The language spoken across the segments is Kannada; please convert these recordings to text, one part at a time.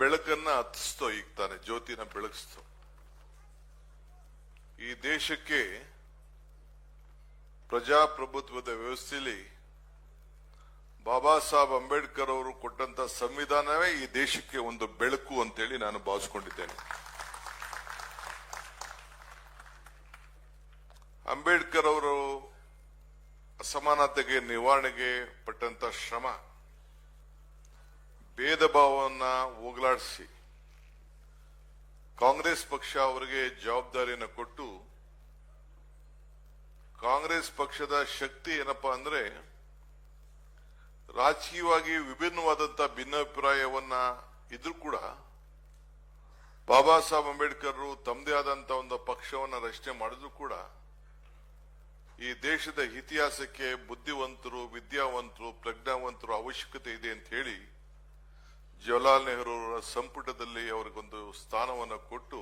ಬೆಳಕನ್ನ ಹತ್ತಿಸ್ತೋ, ಈಗ ತಾನೆ ಜ್ಯೋತಿನ ಬೆಳಗಿಸ್ತೋ. ಈ ದೇಶಕ್ಕೆ ಪ್ರಜಾಪ್ರಭುತ್ವದ ವ್ಯವಸ್ಥೆಯಲ್ಲಿ ಬಾಬಾ ಸಾಹೇಬ್ ಅಂಬೇಡ್ಕರ್ ಅವರು ಕೊಟ್ಟಂತ ಸಂವಿಧಾನವೇ ಈ ದೇಶಕ್ಕೆ ಒಂದು ಬೆಳಕು ಅಂತೇಳಿ ನಾನು ಭಾವಿಸಿಕೊಂಡಿದ್ದೇನೆ. ಅಂಬೇಡ್ಕರ್ ಅವರು ಅಸಮಾನತೆಗೆ ನಿವಾರಣೆಗೆ ಪಟ್ಟಂತ ಶ್ರಮ, ಭೇದ ಭಾವವನ್ನ ಹೋಗಲಾಡಿಸಿ ಕಾಂಗ್ರೆಸ್ ಪಕ್ಷ ಅವರಿಗೆ ಜವಾಬ್ದಾರಿಯನ್ನು ಕೊಟ್ಟು, ಕಾಂಗ್ರೆಸ್ ಪಕ್ಷದ ಶಕ್ತಿ ಏನಪ್ಪಾ ಅಂದ್ರೆ ರಾಜಕೀಯವಾಗಿ ವಿಭಿನ್ನವಾದಂತಹ ಭಿನ್ನಾಭಿಪ್ರಾಯವನ್ನ ಇದ್ರೂ ಕೂಡ ಬಾಬಾ ಸಾಹೇಬ್ ಅಂಬೇಡ್ಕರ್ ತಮ್ಮದೇ ಆದಂತಹ ಒಂದು ಪಕ್ಷವನ್ನ ರಚನೆ ಮಾಡಿದ್ರು ಕೂಡ ಈ ದೇಶದ ಇತಿಹಾಸಕ್ಕೆ ಬುದ್ಧಿವಂತರು, ವಿದ್ಯಾವಂತರು, ಪ್ರಜ್ಞಾವಂತರು ಅವಶ್ಯಕತೆ ಇದೆ ಅಂತ ಹೇಳಿ ಜವಾಹರ್ಲಾಲ್ ನೆಹರು ಅವರ ಸಂಪುಟದಲ್ಲಿ ಅವರಿಗೊಂದು ಸ್ಥಾನವನ್ನು ಕೊಟ್ಟು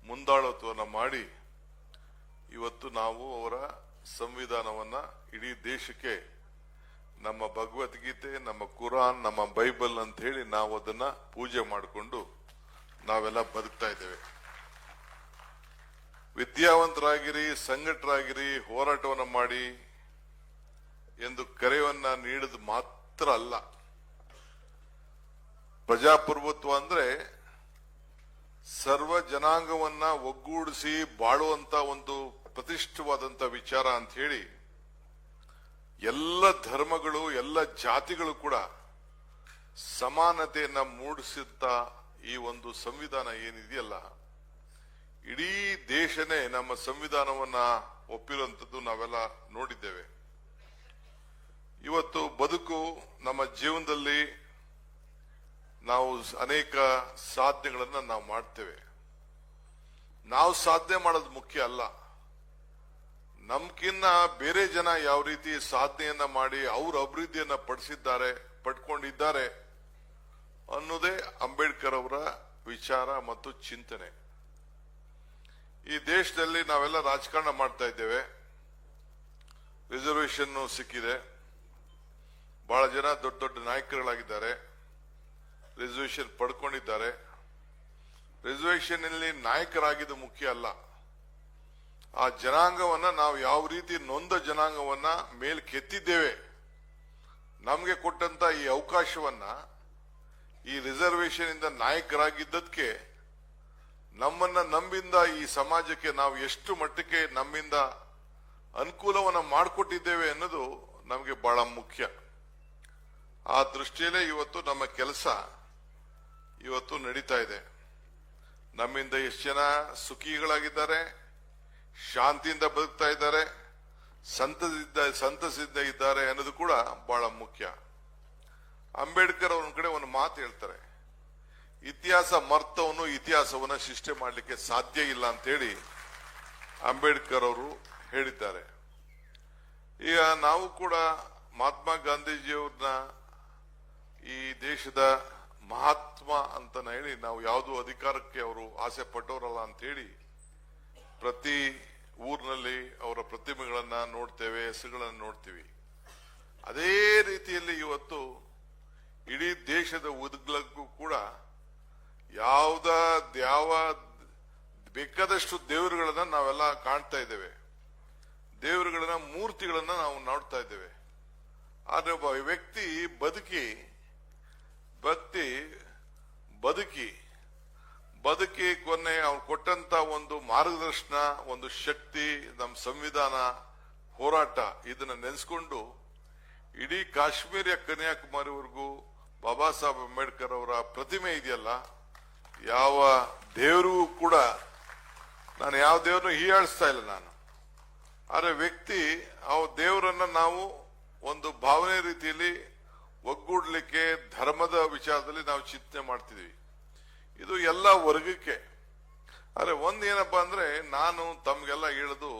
ಮುಂದಾಳತ್ವವನ್ನು ಮಾಡಿ ಇವತ್ತು ನಾವು ಅವರ ಸಂವಿಧಾನವನ್ನ ಇಡೀ ದೇಶಕ್ಕೆ ನಮ್ಮ ಭಗವದ್ಗೀತೆ, ನಮ್ಮ ಕುರಾನ್, ನಮ್ಮ ಬೈಬಲ್ ಅಂತ ಹೇಳಿ ನಾವು ಅದನ್ನ ಪೂಜೆ ಮಾಡಿಕೊಂಡು ನಾವೆಲ್ಲ ಬದುಕ್ತಾ ಇದ್ದೇವೆ. ವಿದ್ಯಾವಂತರಾಗಿರಿ, ಸಂಘಟರಾಗಿರಿ, ಹೋರಾಟವನ್ನು ಮಾಡಿ ಎಂದು ಕರೆಯನ್ನ ನೀಡಿದ ಮಾತ್ರ ಅಲ್ಲ. ಪ್ರಜಾಪ್ರಭುತ್ವ ಅಂದ್ರೆ ಸರ್ವ ಜನಾಂಗವನ್ನ ಒಗ್ಗೂಡಿಸಿ ಬಾಳುವಂತ ಒಂದು ಪ್ರತಿಷ್ಠವಾದಂತ ವಿಚಾರ ಅಂತ ಹೇಳಿ ಎಲ್ಲ ಧರ್ಮಗಳು, ಎಲ್ಲ ಜಾತಿಗಳು ಕೂಡ ಸಮಾನತೆಯನ್ನ ಮೂಡಿಸುತ್ತ ಈ ಒಂದು ಸಂವಿಧಾನ ಏನಿದೆಯಲ್ಲ, ಇಡೀ ದೇಶನೇ ನಮ್ಮ ಸಂವಿಧಾನವನ್ನ ಒಪ್ಪಿರುವಂತದ್ದು ನಾವೆಲ್ಲ ನೋಡಿದ್ದೇವೆ. ಇವತ್ತು ಬದುಕು ನಮ್ಮ ಜೀವನದಲ್ಲಿ ನಾವು ಅನೇಕ ಸಾಧನೆಗಳನ್ನ ನಾವು ಮಾಡ್ತೇವೆ. ನಾವು ಸಾಧನೆ ಮಾಡೋದು ಮುಖ್ಯ ಅಲ್ಲ, ನಮ್ಕಿನ್ನ ಬೇರೆ ಜನ ಯಾವ ರೀತಿ ಸಾಧನೆಯನ್ನ ಮಾಡಿ ಅವ್ರ ಅಭಿವೃದ್ಧಿಯನ್ನ ಪಡ್ಕೊಂಡಿದ್ದಾರೆ ಅನ್ನೋದೇ ಅಂಬೇಡ್ಕರ್ ಅವರ ವಿಚಾರ ಮತ್ತು ಚಿಂತನೆ. ಈ ದೇಶದಲ್ಲಿ ನಾವೆಲ್ಲ ರಾಜಕಾರಣ ಮಾಡ್ತಾ ಇದ್ದೇವೆ. ರಿಸರ್ವೇಶನ್ ಸಿಕ್ಕಿದೆ, ಬಹಳ ಜನ ದೊಡ್ಡ ದೊಡ್ಡ ನಾಯಕರುಗಳಾಗಿದ್ದಾರೆ, ರಿಸರ್ವೇಶನ್ ಪಡ್ಕೊಂಡಿದ್ದಾರೆ. ರಿಸರ್ವೇಶನ್ ಅಲ್ಲಿ ನಾಯಕರಾಗಿದ್ದು ಮುಖ್ಯ ಅಲ್ಲ, ಆ ಜನಾಂಗವನ್ನ ನಾವು ಯಾವ ರೀತಿ ನೊಂದ ಜನಾಂಗವನ್ನ ಮೇಲ್ಕೆತ್ತಿದ್ದೇವೆ. ನಮಗೆ ಕೊಟ್ಟಂತ ಈ ಅವಕಾಶವನ್ನ, ಈ ರಿಸರ್ವೇಶನ್ ಇಂದ ನಾಯಕರಾಗಿದ್ದಕ್ಕೆ ನಮ್ಮನ್ನ ನಂಬಿಂದ ಈ ಸಮಾಜಕ್ಕೆ ನಾವು ಎಷ್ಟು ಮಟ್ಟಕ್ಕೆ ನಮ್ಮಿಂದ ಅನುಕೂಲವನ್ನ ಮಾಡಿಕೊಟ್ಟಿದ್ದೇವೆ ಅನ್ನೋದು ನಮಗೆ ಬಹಳ ಮುಖ್ಯ. ಆ ದೃಷ್ಟಿಯಲ್ಲೇ ಇವತ್ತು ನಮ್ಮ ಕೆಲಸ ಇವತ್ತು ನಡೀತಾ ಇದೆ. ನಮ್ಮಿಂದ ಎಷ್ಟು ಜನ ಸುಖಿಗಳಾಗಿದ್ದಾರೆ, ಶಾಂತಿಯಿಂದ ಬದುಕ್ತಾ ಇದ್ದಾರೆ, ಸಂತಸಿದ್ದ ಇದ್ದಾರೆ ಅನ್ನೋದು ಕೂಡ ಬಹಳ ಮುಖ್ಯ. ಅಂಬೇಡ್ಕರ್ ಅವ್ರ ಕಡೆ ಒಂದು ಮಾತು ಹೇಳ್ತಾರೆ, ಇತಿಹಾಸ ಮರ್ತವನು ಇತಿಹಾಸವನ್ನ ಸೃಷ್ಟಿ ಮಾಡಲಿಕ್ಕೆ ಸಾಧ್ಯ ಇಲ್ಲ ಅಂತ ಹೇಳಿ ಅಂಬೇಡ್ಕರ್ ಅವರು ಹೇಳಿದ್ದಾರೆ. ಈಗ ನಾವು ಕೂಡ ಮಹಾತ್ಮ ಗಾಂಧೀಜಿಯವ್ರನ್ನ ಈ ದೇಶದ ಮಹಾತ್ಮ ಅಂತ ಹೇಳಿ ನಾವು ಯಾವುದೋ ಅಧಿಕಾರಕ್ಕೆ ಅವರು ಆಸೆ ಪಟ್ಟವರಲ್ಲ ಅಂತ ಹೇಳಿ ಪ್ರತಿ ಊರಿನಲ್ಲಿ ಅವರ ಪ್ರತಿಮೆಗಳನ್ನ ನೋಡ್ತೇವೆ, ಹೆಸರುಗಳನ್ನ ನೋಡ್ತೀವಿ. ಅದೇ ರೀತಿಯಲ್ಲಿ ಇವತ್ತು ಇಡೀ ದೇಶದ ಉದ್ಗಲಕ್ಕೂ ಕೂಡ ಯಾವ ಬೇಕಾದಷ್ಟು ದೇವರುಗಳನ್ನ ನಾವೆಲ್ಲ ಕಾಣ್ತಾ ಇದ್ದೇವೆ, ದೇವರುಗಳನ್ನ, ಮೂರ್ತಿಗಳನ್ನ ನಾವು ನೋಡ್ತಾ ಇದ್ದೇವೆ. ಆದ್ರೆ ಒಬ್ಬ ವ್ಯಕ್ತಿ ಬದುಕಿ ಕೊನೆ ಅವ್ರು ಕೊಟ್ಟಂತ ಒಂದು ಮಾರ್ಗದರ್ಶನ, ಒಂದು ಶಕ್ತಿ, ನಮ್ಮ ಸಂವಿಧಾನ ಹೋರಾಟ, ಇದನ್ನ ನೆನೆಸ್ಕೊಂಡು ಇಡೀ ಕಾಶ್ಮೀರ ಕನ್ಯಾಕುಮಾರಿವರೆಗೂ ಬಾಬಾ ಸಾಹೇಬ್ ಅಂಬೇಡ್ಕರ್ ಅವರ ಪ್ರತಿಮೆ ಇದೆಯಲ್ಲ, ಯಾವ ದೇವರಿಗೂ ಕೂಡ ನಾನು ಯಾವ ದೇವರನ್ನು ಹೀಯಾಳಿಸ್ತಾ ಇಲ್ಲ ನಾನು. ಆದ್ರೆ ವ್ಯಕ್ತಿ ಆ ದೇವರನ್ನ ನಾವು ಒಂದು ಭಾವನೆ ರೀತಿಯಲ್ಲಿ ಒಗ್ಗೂಡ್ಲಿಕ್ಕೆ ಧರ್ಮದ ವಿಚಾರದಲ್ಲಿ ನಾವು ಚಿಂತನೆ ಮಾಡ್ತಿದ್ವಿ. ಇದು ಎಲ್ಲ ವರ್ಗಕ್ಕೆ. ಆದ್ರೆ ಒಂದೇನಪ್ಪಾ ಅಂದ್ರೆ ನಾನು ತಮ್ಗೆಲ್ಲ ಹೇಳೋದು,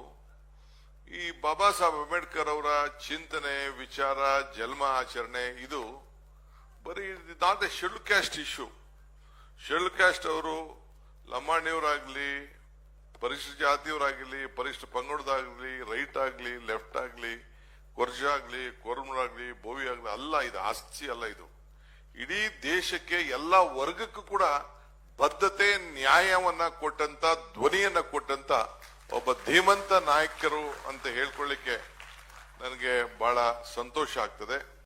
ಈ ಬಾಬಾ ಸಾಹೇಬ್ ಅಂಬೇಡ್ಕರ್ ಅವರ ಚಿಂತನೆ, ವಿಚಾರ, ಜನ್ಮ ಆಚರಣೆ ಇದು ಬರೀ not A schedule caste issue. Schedule caste ಅವರು ಲಂಬಾಣಿಯವರಾಗ್ಲಿ, ಪರಿಶಿಷ್ಟ ಜಾತಿಯವರಾಗ್ಲಿ, ಪರಿಶಿಷ್ಟ ಪಂಗಡದಾಗ್ಲಿ, ರೈಟ್ ಆಗ್ಲಿ, ಲೆಫ್ಟ್ ಆಗ್ಲಿ, ಕೊರ್ಜ ಆಗ್ಲಿ, ಕೊರ್ಮರಾಗ್ಲಿ, ಬೋವಿ ಆಗ್ಲಿ ಅಲ್ಲ, ಇದು ಆಸ್ತಿ ಅಲ್ಲ. ಇಡೀ ದೇಶಕ್ಕೆ ಎಲ್ಲ ವರ್ಗಕ್ಕೂ ಕೂಡ ಬದ್ಧತೆ ನ್ಯಾಯವನ್ನ ಕೊಟ್ಟಂತ ಧ್ವನಿಯನ್ನ ಕೊಟ್ಟಂತ ಒಬ್ಬ ಧೀಮಂತ ನಾಯಕರು ಅಂತ ಹೇಳ್ಕೊಳ್ಳಿಕ್ಕೆ ನನಗೆ ಬಹಳ ಸಂತೋಷ ಆಗ್ತದೆ.